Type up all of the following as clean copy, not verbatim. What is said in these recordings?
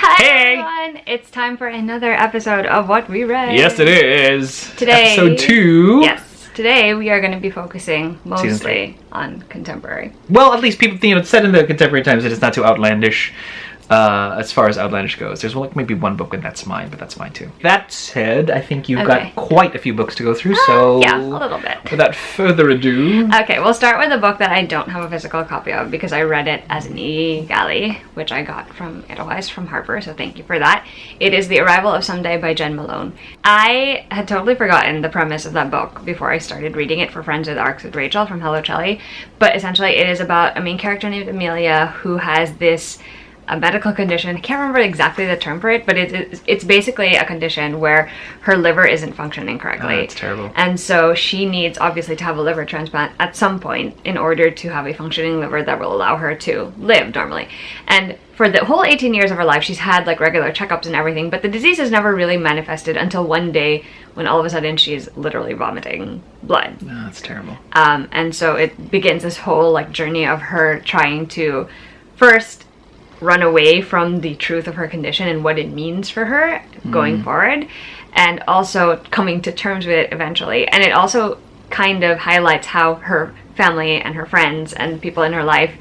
Hi Hey! everyone! It's time for another episode of What We Read. Yes, it is. Today, Episode 2. Yes. Today we are going to be focusing Season mostly on contemporary. Well, at least people, it's set in the contemporary times. It is not too outlandish as far as outlandish goes. There's maybe one book and that's mine, but that's fine too. That said, I think you've got quite a few books to go through, so... Yeah, a little bit. Without further ado... Okay, we'll start with a book that I don't have a physical copy of because I read it as an e-galley, which I got from Edelweiss from Harper, so thank you for that. It is The Arrival of Someday by Jen Malone. I had totally forgotten the premise of that book before I started reading it for Friends with Arcs with Rachel from Hello Chelly, but essentially it is about a main character named Amelia who has this a medical condition. I can't remember exactly the term for it, but it's basically a condition where her liver isn't functioning correctly. Oh, that's terrible. And so she needs, obviously, to have a liver transplant at some point in order to have a functioning liver that will allow her to live normally. And for the whole 18 years of her life, she's had like regular checkups and everything, but the disease has never really manifested until one day when all of a sudden she's literally vomiting blood. Oh, that's terrible. And so it begins this whole like journey of her trying to first run away from the truth of her condition and what it means for her going forward, and also coming to terms with it eventually. And it also kind of highlights how her family and her friends and people in her life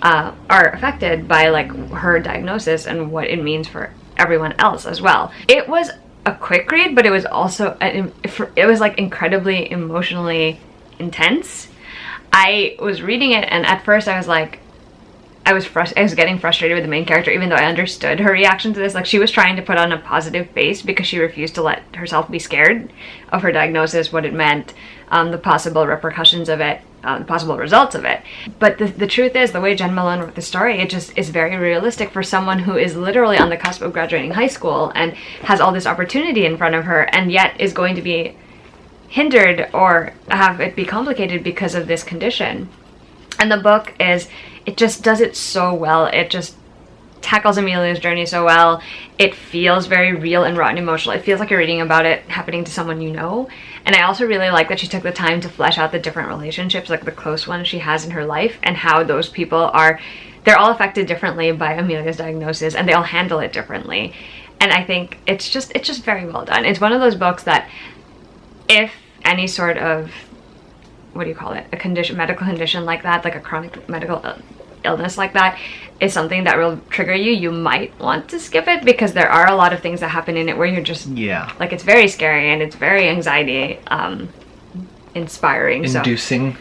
are affected by like her diagnosis and what it means for everyone else as well. It was a quick read, but it was also it was like incredibly emotionally intense. I was reading it and at first I was like, I was getting frustrated with the main character, even though I understood her reaction to this. Like, she was trying to put on a positive face because she refused to let herself be scared of her diagnosis, what it meant, the possible repercussions of it, the possible results of it. But the truth is, the way Jen Malone wrote the story, it just is very realistic for someone who is literally on the cusp of graduating high school and has all this opportunity in front of her, and yet is going to be hindered or have it be complicated because of this condition. And the book it just does it so well. It just tackles Amelia's journey so well. It feels very real and raw and emotional. It feels like you're reading about it happening to someone you know. And I also really like that she took the time to flesh out the different relationships, like the close ones she has in her life, and how those people they're all affected differently by Amelia's diagnosis, and they all handle it differently. And I think it's just very well done. It's one of those books that if any sort of, what do you call it, medical condition like that, like a chronic medical illness like that, is something that will trigger you, you might want to skip it, because there are a lot of things that happen in it where you're just, like, it's very scary and it's very anxiety inspiring. Inducing.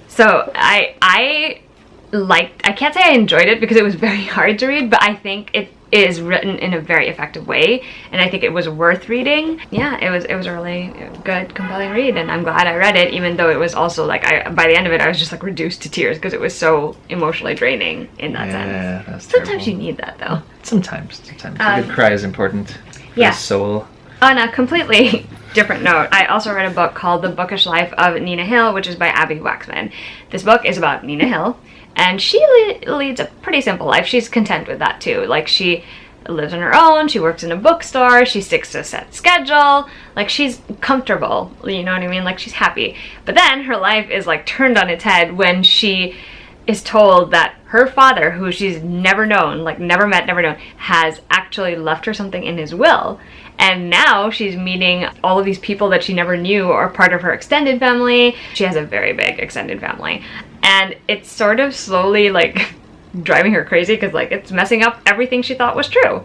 So I can't say I enjoyed it because it was very hard to read, but I think it is written in a very effective way, and I think it was worth reading. Yeah, it was a really good, compelling read, and I'm glad I read it, even though it was also like, by the end of it I was just like reduced to tears because it was so emotionally draining in that sense. Yeah, that's Sometimes terrible. you need that though. Sometimes. A good cry is important for the soul. On a completely different note, I also read a book called The Bookish Life of Nina Hill, which is by Abby Waxman. This book is about Nina Hill, and she leads a pretty simple life. She's content with that too. Like, she lives on her own, she works in a bookstore, she sticks to a set schedule, like, she's comfortable, you know what I mean? Like, she's happy. But then her life is like turned on its head when she is told that her father, who she's never known, like never met, never known, has actually left her something in his will. And now she's meeting all of these people that she never knew are part of her extended family. She has a very big extended family. And it's sort of slowly like driving her crazy because like it's messing up everything she thought was true.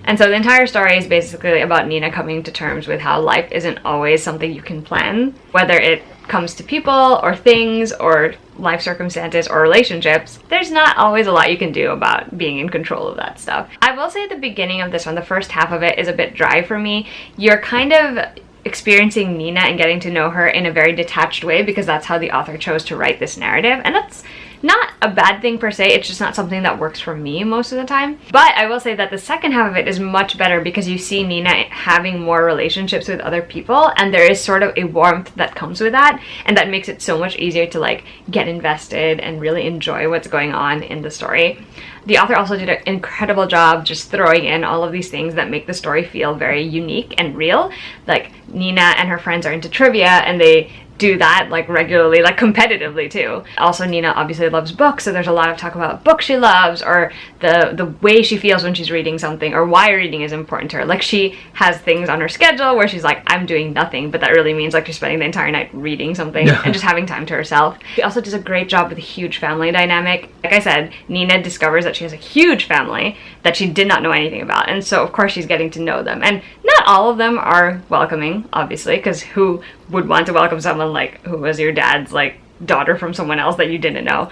And so the entire story is basically about Nina coming to terms with how life isn't always something you can plan, whether it comes to people or things or life circumstances or relationships. There's not always a lot you can do about being in control of that stuff. I will say at the beginning of this one, the first half of it is a bit dry for me. You're kind of experiencing Nina and getting to know her in a very detached way because that's how the author chose to write this narrative, and that's not a bad thing per se, it's just not something that works for me most of the time. But I will say that the second half of it is much better because you see Nina having more relationships with other people, and there is sort of a warmth that comes with that, and that makes it so much easier to like get invested and really enjoy what's going on in the story. The author also did an incredible job just throwing in all of these things that make the story feel very unique and real. Like, Nina and her friends are into trivia, and they do that like regularly, like competitively too. Also, Nina obviously loves books, so there's a lot of talk about books she loves, or the way she feels when she's reading something, or why reading is important to her. Like, she has things on her schedule where she's like, I'm doing nothing, but that really means like she's spending the entire night reading something and just having time to herself. She also does a great job with a huge family dynamic. Like I said, Nina discovers that she has a huge family that she did not know anything about, and so of course she's getting to know them. And not all of them are welcoming, obviously, because who would want to welcome someone like who was your dad's like daughter from someone else that you didn't know?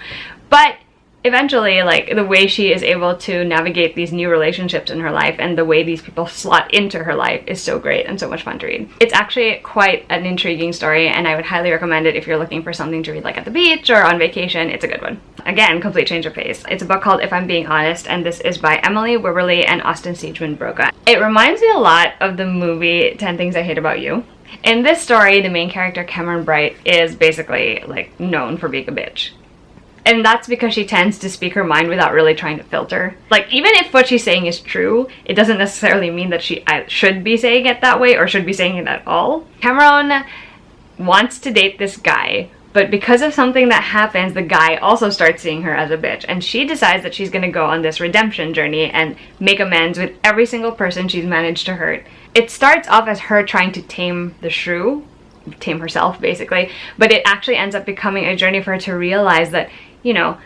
But eventually, like, the way she is able to navigate these new relationships in her life and the way these people slot into her life is so great and so much fun to read. It's actually quite an intriguing story, and I would highly recommend it if you're looking for something to read like at the beach or on vacation. It's a good one. Again, complete change of pace. It's a book called If I'm Being Honest, and this is by Emily Wibberley and Austin Siegeman Broca. It reminds me a lot of the movie 10 Things I Hate About You. In this story, the main character, Cameron Bright, is basically like known for being a bitch. And that's because she tends to speak her mind without really trying to filter. Like, even if what she's saying is true, it doesn't necessarily mean that she should be saying it that way or should be saying it at all. Cameron wants to date this guy, but because of something that happens, the guy also starts seeing her as a bitch. And she decides that she's gonna go on this redemption journey and make amends with every single person she's managed to hurt. It starts off as her trying to tame the shrew, tame herself basically, but it actually ends up becoming a journey for her to realize that, you know,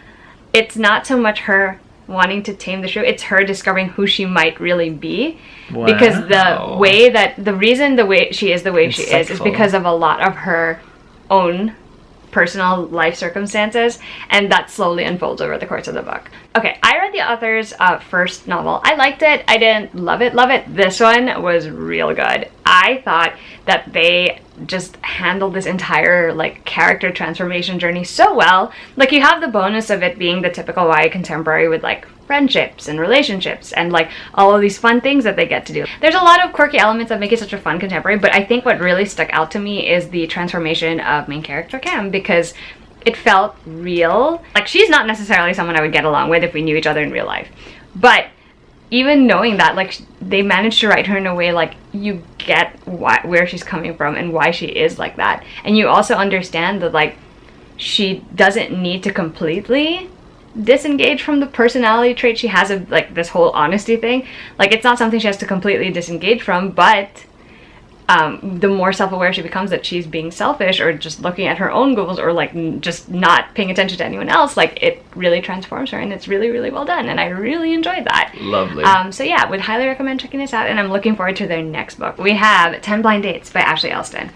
it's not so much her wanting to tame the shrew, it's her discovering who she might really be. Wow. Because the reason the way she is because of a lot of her own personal life circumstances, and that slowly unfolds over the course of the book. Okay, I read the author's first novel. I liked it. I didn't love it. This one was real good. I thought that they just handled this entire like character transformation journey so well. Like, you have the bonus of it being the typical YA contemporary with like friendships and relationships and like all of these fun things that they get to do. There's a lot of quirky elements that make it such a fun contemporary, but I think what really stuck out to me is the transformation of main character Cam, because it felt real. Like, she's not necessarily someone I would get along with if we knew each other in real life, but even knowing that, like, they managed to write her in a way like you get where she's coming from and why she is like that, and you also understand that like she doesn't need to completely disengage from the personality trait she has of like this whole honesty thing. Like, it's not something she has to completely disengage from, but the more self-aware she becomes that she's being selfish or just looking at her own goals or like just not paying attention to anyone else, like, it really transforms her, and it's really, really well done, and I really enjoyed that. Lovely. So yeah, would highly recommend checking this out, and I'm looking forward to their next book. We have 10 Blind Dates by Ashley Elston.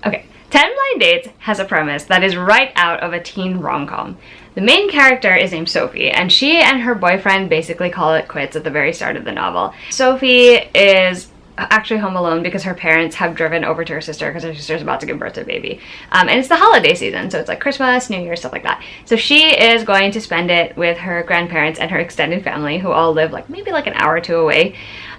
Okay, 10 Blind Dates has a premise that is right out of a teen rom-com. The main character is named Sophie, and she and her boyfriend basically call it quits at the very start of the novel. Sophie is actually home alone because her parents have driven over to her sister because her sister's about to give birth to a baby. And it's the holiday season, so it's like Christmas, New Year, stuff like that. So she is going to spend it with her grandparents and her extended family, who all live like maybe like an hour or two away.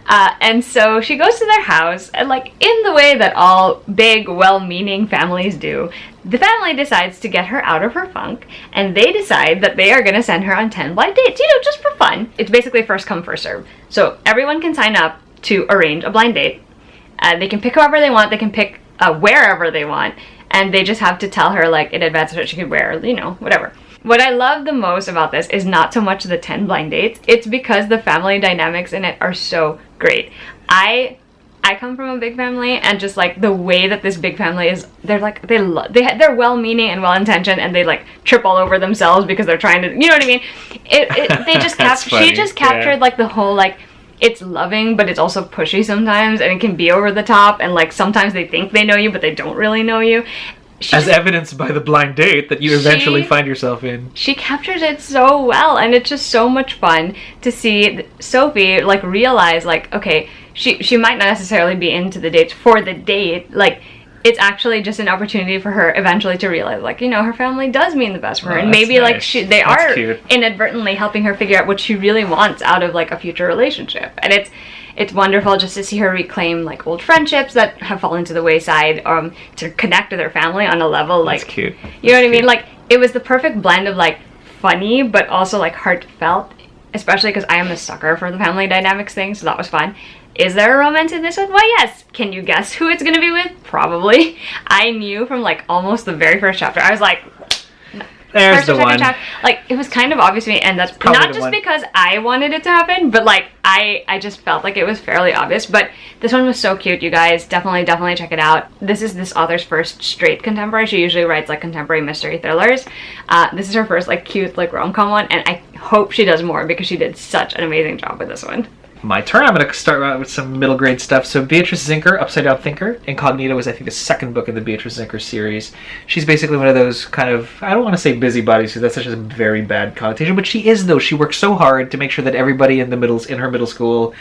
And so she goes to their house, and like in the way that all big, well-meaning families do, the family decides to get her out of her funk, and they decide that they are going to send her on 10 blind dates, you know, just for fun. It's basically first come, first serve. So everyone can sign up to arrange a blind date. They can pick whoever they want, they can pick wherever they want, and they just have to tell her like in advance what she could wear, you know, whatever. What I love the most about this is not so much the 10 blind dates, it's because the family dynamics in it are so great. I come from a big family, and just like the way that this big family is, they're like, they're well-meaning and well-intentioned, and they like trip all over themselves because they're trying to, you know what I mean? They just she just captured like the whole like, it's loving, but it's also pushy sometimes, and it can be over the top, and like sometimes they think they know you, but they don't really know you. As evidenced by the blind date that you eventually find yourself in. She captures it so well, and it's just so much fun to see Sophie like realize like, okay, she might not necessarily be into the dates for the date, like it's actually just an opportunity for her eventually to realize like, you know, her family does mean the best for her, and maybe nice. Like they are cute. Inadvertently helping her figure out what she really wants out of like a future relationship. And it's wonderful just to see her reclaim like old friendships that have fallen to the wayside, to connect with her family on a level like, that's cute. You know what I mean? Like, it was the perfect blend of like funny but also like heartfelt especially because I am a sucker for the family dynamics thing, so that was fun. Is there a romance in this one? Why, yes. Can you guess who it's gonna be with? Probably. I knew from like almost the very first chapter. I was like, there's the one. Like, it was kind of obvious to me, and that's Probably not just because I wanted it to happen, but like I just felt like it was fairly obvious. But this one was so cute, you guys. Definitely check it out. This is this author's first straight contemporary. She usually writes like contemporary mystery thrillers. This is her first like cute like rom-com one, and I hope she does more because she did such an amazing job with this one. My turn. I'm going to start out with some middle grade stuff. So Beatrice Zinker, Upside Down Thinker. Incognito was, I think, the second book in the Beatrice Zinker series. She's basically one of those kind of, I don't want to say busybodies because that's such a very bad connotation, but she is, though. She works so hard to make sure that everybody in her middle school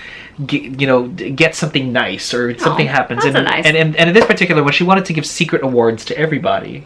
gets something nice or something happens. That's nice. And in this particular one, she wanted to give secret awards to everybody.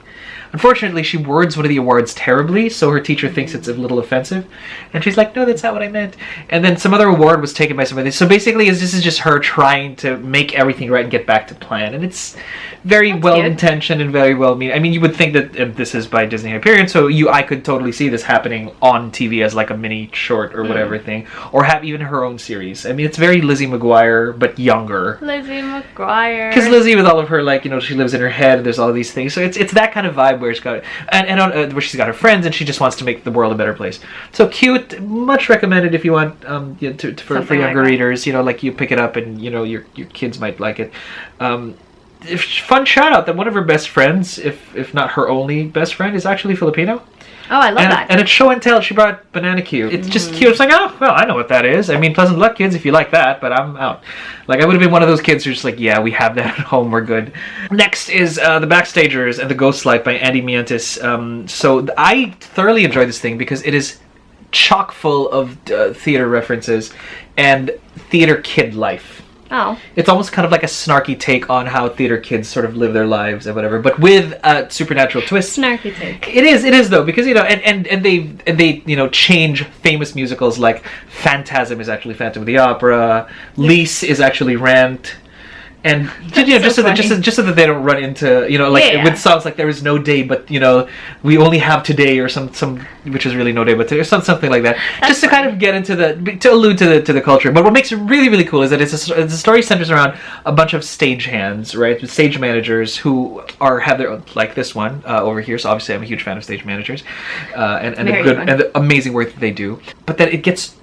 Unfortunately, she words one of the awards terribly, so her teacher thinks it's a little offensive. And she's like, no, that's not what I meant. And then some other award was taken by somebody. So basically, this is just her trying to make everything right and get back to plan. And it's very well-intentioned and very well-meaning. I mean, you would think that this is by Disney Hyperion, so I could totally see this happening on TV as like a mini short or whatever thing. Or have even her own series. I mean, it's very Lizzie McGuire, but younger. Lizzie McGuire. Because Lizzie, with all of her, like, she lives in her head and there's all these things. So it's that kind of vibe where it's got where she's got her friends and she just wants to make the world a better place. So cute, much recommended if you want for younger readers. Like you pick it up and your kids might like it. Fun shout out that one of her best friends, if not her only best friend, is actually Filipino. Oh, I love that. And it's show and tell. She brought Banana Q. It's just cute. It's like, oh, well, I know what that is. I mean, pleasant luck, kids, if you like that, but I'm out. Like, I would have been one of those kids who's just like, yeah, we have that at home. We're good. Next is The Backstagers and the Ghostlight by Andy Mientis. So I thoroughly enjoy this thing because it is chock full of theater references and theater kid life. Oh. It's almost kind of like a snarky take on how theater kids sort of live their lives and whatever, but with a supernatural twist. Snarky take. It is though, because and they change famous musicals like Phantasm is actually Phantom of the Opera, Lease is actually Rent. And just so that they don't run into with songs like There Is No Day But We Only Have Today or some which is really No Day But Today or something like that. Just to kind of get into to allude to the culture. But what makes it really, really cool is that the story centers around a bunch of stagehands, right? Stage managers who have their own, like this one over here. So obviously I'm a huge fan of stage managers and the amazing work that they do. But that it takes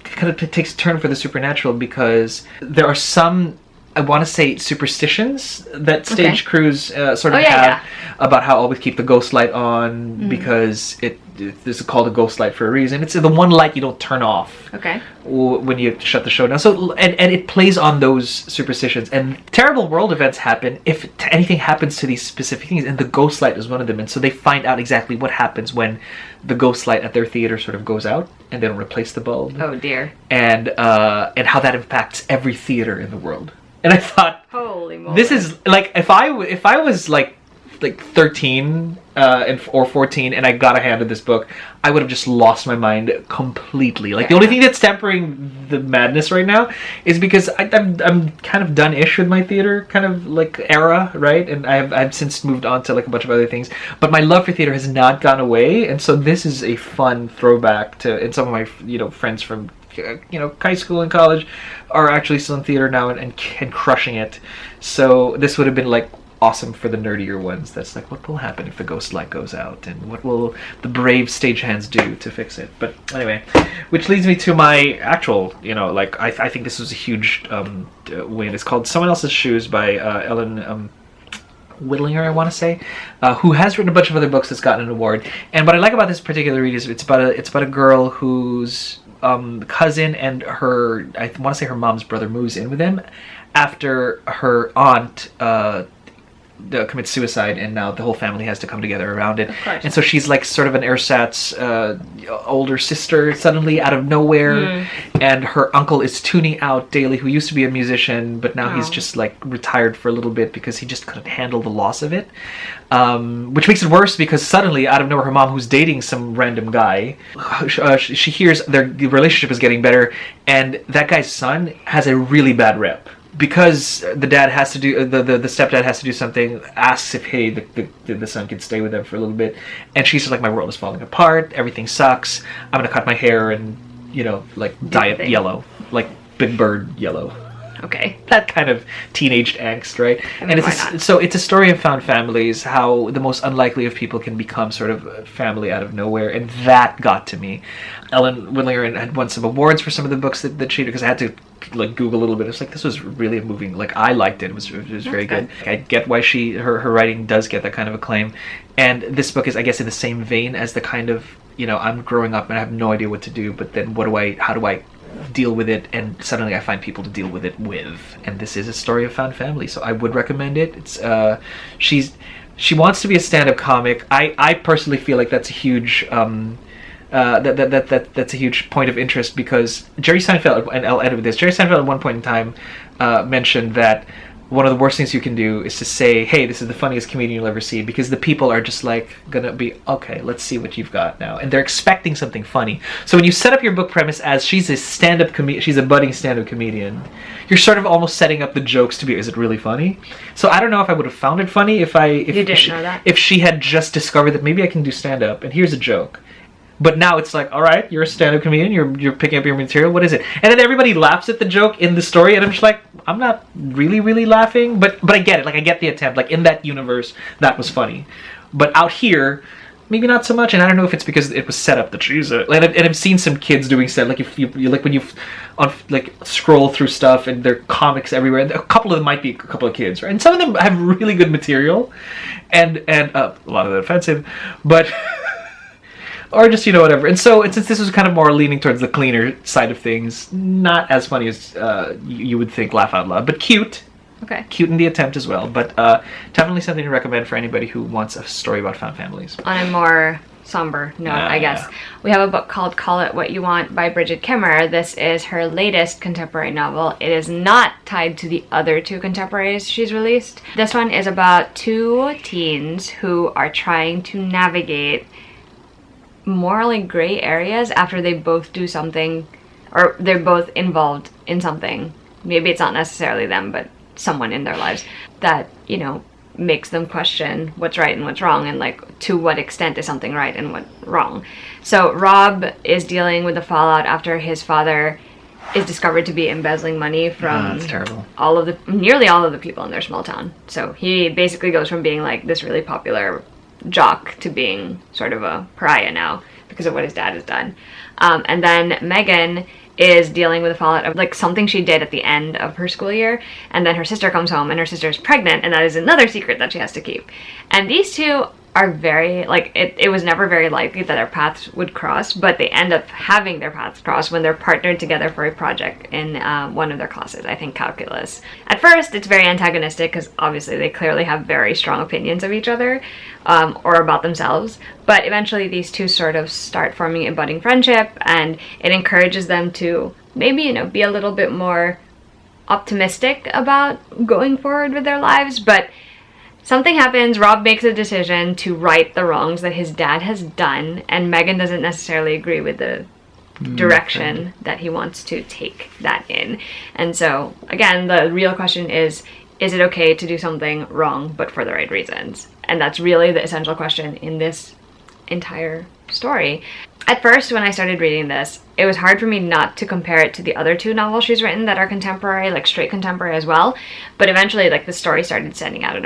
a turn for the supernatural because there are some, I want to say, superstitions that stage crews sort of have about how always keep the ghost light on because it's called a ghost light for a reason. It's the one light you don't turn off when you shut the show down. So and it plays on those superstitions. And terrible world events happen if anything happens to these specific things, and the ghost light is one of them. And so they find out exactly what happens when the ghost light at their theater sort of goes out and they don't replace the bulb. Oh dear. And how that impacts every theater in the world. And I thought, holy moly, this is like if I was like 13 or 14 and I got a hand of this book, I would have just lost my mind completely. Like the only thing that's tempering the madness right now is because I'm kind of done-ish with my theater kind of like era, right? And I've since moved on to like a bunch of other things. But my love for theater has not gone away, and so this is a fun throwback to, and some of my friends from high school and college are actually still in theater now and crushing it. So this would have been like awesome for the nerdier ones. That's like, what will happen if the ghost light goes out, and what will the brave stagehands do to fix it? But anyway, which leads me to my actual, I think this was a huge win. It's called Someone Else's Shoes by Ellen Whittlinger, I want to say, who has written a bunch of other books that's gotten an award. And what I like about this particular read is it's about a girl whose cousin and her, I want to say her mom's brother, moves in with them after her aunt commits suicide, and now the whole family has to come together around it. And so she's like sort of an ersatz older sister suddenly out of nowhere, and her uncle is tuning out daily, who used to be a musician, but now he's just like retired for a little bit because he just couldn't handle the loss of it, which makes it worse because suddenly out of nowhere her mom, who's dating some random guy, she hears their relationship is getting better, and that guy's son has a really bad rep. Because the dad has to do the stepdad has to do something, asks if the son can stay with them for a little bit, and she's just like, my world is falling apart, everything sucks, I'm gonna cut my hair and like diet thing. yellow, like Big Bird yellow. Okay. That kind of teenage angst, right? I mean, why not? So it's a story of found families, how the most unlikely of people can become sort of a family out of nowhere, and that got to me. Ellen Windlinger had won some awards for some of the books that she did, because I had to like Google a little bit. It's like, this was really a moving, like I liked it. It was very good. I get why her writing does get that kind of acclaim, and this book is, I guess, in the same vein as the kind of, I'm growing up and I have no idea what to do, but then how do I deal with it, and suddenly I find people to deal with it with. And this is a story of found family, so I would recommend it. It's she wants to be a stand-up comic. I personally feel like that's a huge that's a huge point of interest, because Jerry Seinfeld, and I'll end with this, Jerry Seinfeld at one point in time mentioned that one of the worst things you can do is to say, hey, this is the funniest comedian you'll ever see, because the people are just like gonna be, okay, let's see what you've got now, and they're expecting something funny. So when you set up your book premise as she's a budding stand-up comedian, you're sort of almost setting up the jokes to be, is it really funny? So I don't know if I would have found it funny if she had just discovered that maybe I can do stand-up and here's a joke. But now it's like, all right, you're a stand-up comedian, you're picking up your material, what is it? And then everybody laughs at the joke in the story, and I'm just like, I'm not really, really laughing, but I get it. Like, I get the attempt. Like, in that universe, that was funny. But out here, maybe not so much, and I don't know if it's because it was set up that she's and I've seen some kids doing stuff, like, if you like, when you scroll through stuff, and there are comics everywhere, and a couple of them might be a couple of kids, right? And some of them have really good material, and a lot of it offensive, but... or just, whatever. And so, since this was kind of more leaning towards the cleaner side of things, not as funny as you would think, laugh out loud, but cute. Okay. Cute in the attempt as well, but definitely something to recommend for anybody who wants a story about found families. On a more somber note, I guess, we have a book called Call It What You Want by Bridget Kimmer. This is her latest contemporary novel. It is not tied to the other two contemporaries she's released. This one is about two teens who are trying to navigate morally gray areas after they both do something, or they're both involved in something. Maybe it's not necessarily them, but someone in their lives that, makes them question what's right and what's wrong, and like, to what extent is something right and what wrong. So Rob is dealing with the fallout after his father is discovered to be embezzling money from that's terrible. nearly all of the people in their small town. So he basically goes from being like this really popular jock to being sort of a pariah now because of what his dad has done. And then Megan is dealing with the fallout of like something she did at the end of her school year, and then her sister comes home and her sister is pregnant, and that is another secret that she has to keep. And these two are very, like, it was never very likely that their paths would cross, but they end up having their paths cross when they're partnered together for a project in one of their classes, I think calculus. At first, it's very antagonistic because obviously they clearly have very strong opinions of each other, or about themselves, but eventually these two sort of start forming a budding friendship, and it encourages them to maybe, be a little bit more optimistic about going forward with their lives. But something happens, Rob makes a decision to right the wrongs that his dad has done, and Megan doesn't necessarily agree with the direction that he wants to take that in. And so, again, the real question is it okay to do something wrong but for the right reasons? And that's really the essential question in this entire story. At first, when I started reading this, it was hard for me not to compare it to the other two novels she's written that are contemporary, like straight contemporary as well. But eventually, like, the story started standing out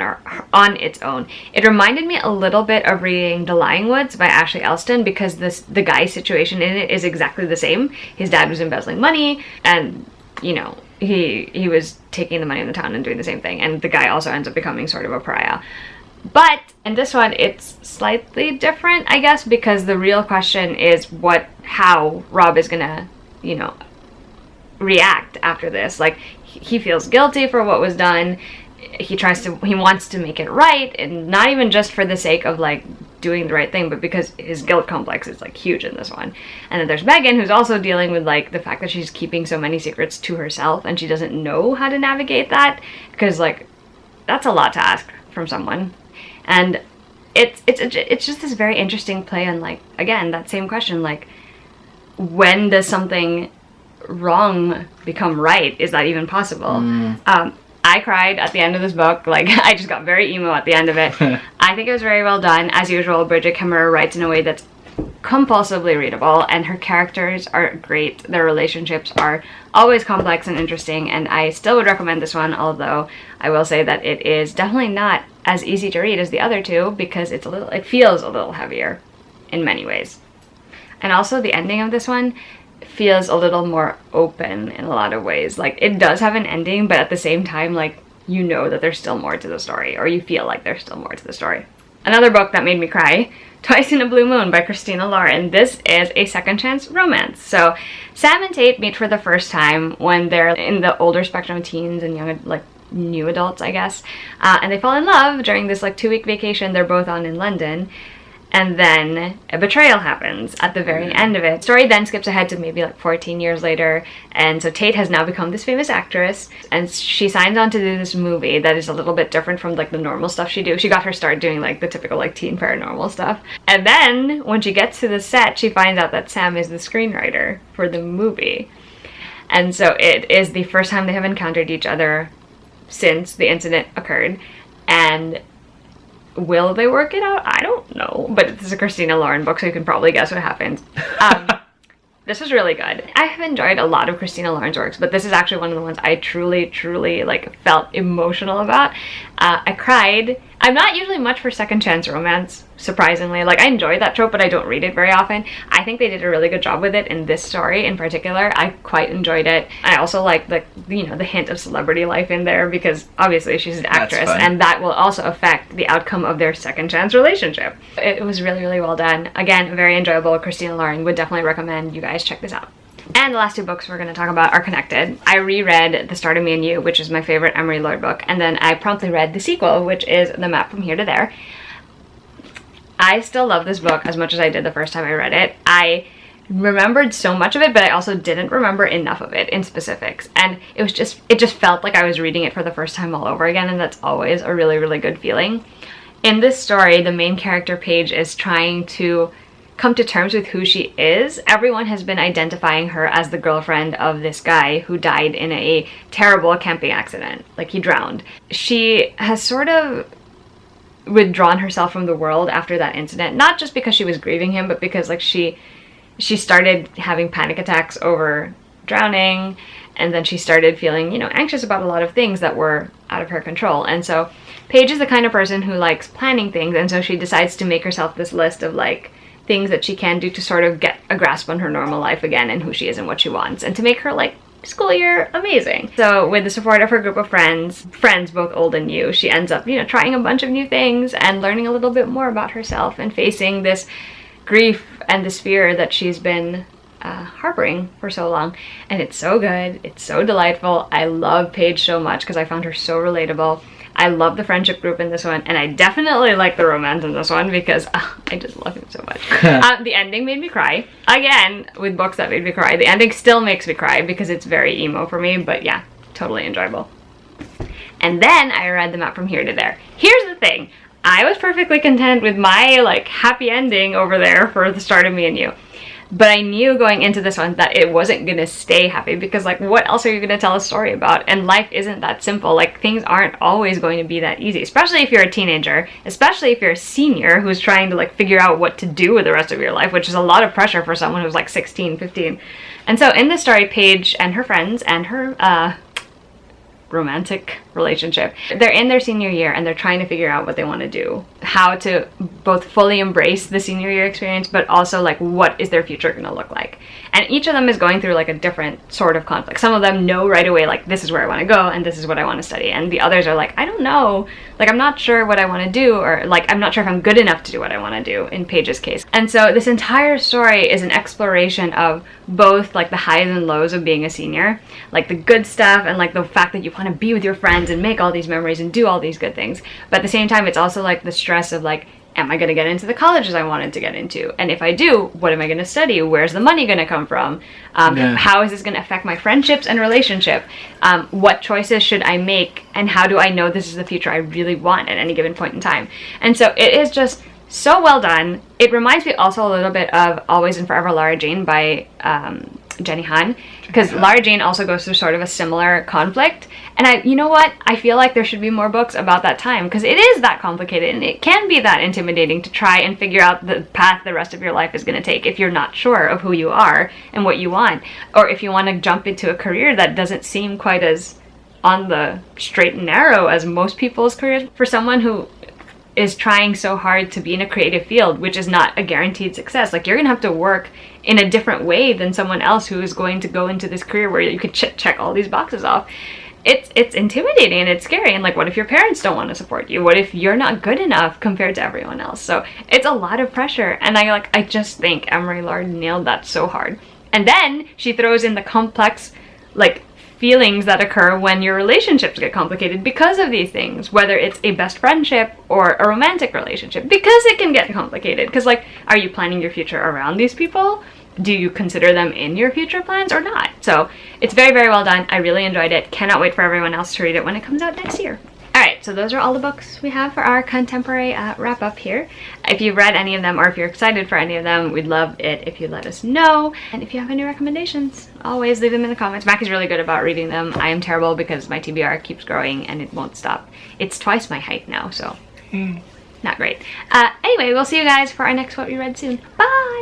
on its own. It reminded me a little bit of reading The Lying Woods by Ashley Elston, because the guy's situation in it is exactly the same. His dad was embezzling money, and, he was taking the money in the town and doing the same thing. And the guy also ends up becoming sort of a pariah. But in this one, it's slightly different, I guess, because the real question is how Rob is gonna, react after this. Like, he feels guilty for what was done. He wants to make it right, and not even just for the sake of, like, doing the right thing, but because his guilt complex is, like, huge in this one. And then there's Megan, who's also dealing with, like, the fact that she's keeping so many secrets to herself, and she doesn't know how to navigate that, because, like, that's a lot to ask from someone. And it's just this very interesting play on, like, again, that same question, like, when does something wrong become right? Is that even possible? I cried at the end of this book. Like, I just got very emo at the end of it. I think it was very well done. As usual, Bridget Kimmer writes in a way that's compulsively readable, and her characters are great. Their relationships are always complex and interesting, and I still would recommend this one, although I will say that it is definitely not as easy to read as the other two because it feels a little heavier in many ways. And also the ending of this one feels a little more open in a lot of ways. Like, it does have an ending, but at the same time, like, you know that there's still more to the story, or you feel like there's still more to the story. Another book that made me cry, Twice in a Blue Moon by Christina Lauren. This is a second chance romance. So Sam and Tate meet for the first time when they're in the older spectrum of teens and young, like, new adults, I guess. And they fall in love during this, like, 2-week vacation they're both on in London. And then a betrayal happens at the very end of it. The story then skips ahead to maybe like 14 years later. And so Tate has now become this famous actress. And she signs on to do this movie that is a little bit different from like the normal stuff she do. She got her start doing like the typical like teen paranormal stuff. And then when she gets to the set, she finds out that Sam is the screenwriter for the movie. And so it is the first time they have encountered each other since the incident occurred. And will they work it out? I don't know. But this is a Christina Lauren book, so you can probably guess what happens. This was really good. I have enjoyed a lot of Christina Lauren's works, but this is actually one of the ones I truly, truly like felt emotional about. I cried. I'm not usually much for second chance romance, surprisingly. Like, I enjoy that trope, but I don't read it very often. I think they did a really good job with it in this story in particular. I quite enjoyed it. I also like the, you know, the hint of celebrity life in there because obviously she's an actress, and that will also affect the outcome of their second chance relationship. It was really, really well done. Again, very enjoyable. Christina Lauren, would definitely recommend you guys check this out. And the last two books we're going to talk about are connected. I reread The Start of Me and You, which is my favorite Emery Lloyd book, and then I promptly read the sequel, which is The Map from Here to There. I still love this book as much as I did the first time I read it. I remembered so much of it, but I also didn't remember enough of it in specifics. And it just felt like I was reading it for the first time all over again, and that's always a really, really good feeling. In this story, the main character, Paige, is trying to come to terms with who she is. Everyone has been identifying her as the girlfriend of this guy who died in a terrible camping accident. Like, he drowned. She has sort of withdrawn herself from the world after that incident, not just because she was grieving him, but because like she started having panic attacks over drowning, and then she started feeling, you know, anxious about a lot of things that were out of her control. And so Paige is the kind of person who likes planning things, and so she decides to make herself this list of like things that she can do to sort of get a grasp on her normal life again and who she is and what she wants, and to make her like school year amazing. So with the support of her group of friends both old and new, she ends up, you know, trying a bunch of new things and learning a little bit more about herself and facing this grief and this fear that she's been harboring for so long. And it's so good. It's so delightful. I love Paige so much because I found her so relatable. I love the friendship group in this one, and I definitely like the romance in this one because I just love him so much. The ending made me cry. Again, with books that made me cry, the ending still makes me cry because it's very emo for me, but yeah, totally enjoyable. And then I read The Map from Here to There. Here's the thing. I was perfectly content with my like happy ending over there for The Start of Me and You. But I knew going into this one that it wasn't gonna stay happy because like what else are you gonna tell a story about? And life isn't that simple. Like things aren't always going to be that easy, especially if you're a teenager, especially if you're a senior who's trying to like figure out what to do with the rest of your life, which is a lot of pressure for someone who's like 16, 15. And so in this story, Paige and her friends and her romantic relationship, they're in their senior year and they're trying to figure out what they want to do, how to both fully embrace the senior year experience, but also like what is their future going to look like. And each of them is going through like a different sort of conflict. Some of them know right away like this is where I want to go and this is what I want to study, and the others are like, I don't know, like I'm not sure what I want to do, or like I'm not sure if I'm good enough to do what I want to do in Paige's case. And so this entire story is an exploration of both like the highs and lows of being a senior, like the good stuff and like the fact that you want to be with your friends and make all these memories and do all these good things, but at the same time it's also like the stress of like, am I going to get into the colleges I wanted to get into? And if I do, what am I going to study? Where's the money going to come from? How is this going to affect my friendships and relationship? What choices should I make? And how do I know this is the future I really want at any given point in time? And so it is just so well done. It reminds me also a little bit of Always and Forever Lara Jane by Jenny Han, because Lara Jane also goes through sort of a similar conflict. And you know what? I feel like there should be more books about that time, because it is that complicated and it can be that intimidating to try and figure out the path the rest of your life is going to take if you're not sure of who you are and what you want, or if you want to jump into a career that doesn't seem quite as on the straight and narrow as most people's careers. For someone who is trying so hard to be in a creative field, which is not a guaranteed success, like you're gonna have to work in a different way than someone else who is going to go into this career where you could check all these boxes off. It's intimidating and it's scary, and like, what if your parents don't want to support you? What if you're not good enough compared to everyone else? So it's a lot of pressure, and I just think Emery Lard nailed that so hard. And then she throws in the complex like feelings that occur when your relationships get complicated because of these things, whether it's a best friendship or a romantic relationship, because it can get complicated. Because like, are you planning your future around these people? Do you consider them in your future plans or not? So it's very, very well done. I really enjoyed it. Cannot wait for everyone else to read it when it comes out next year. Alright, so those are all the books we have for our contemporary wrap up here. If you've read any of them or if you're excited for any of them, we'd love it if you let us know. And if you have any recommendations, always leave them in the comments. Mac is really good about reading them. I am terrible because my TBR keeps growing and it won't stop. It's twice my height now, so not great. Anyway, we'll see you guys for our next What We Read soon. Bye!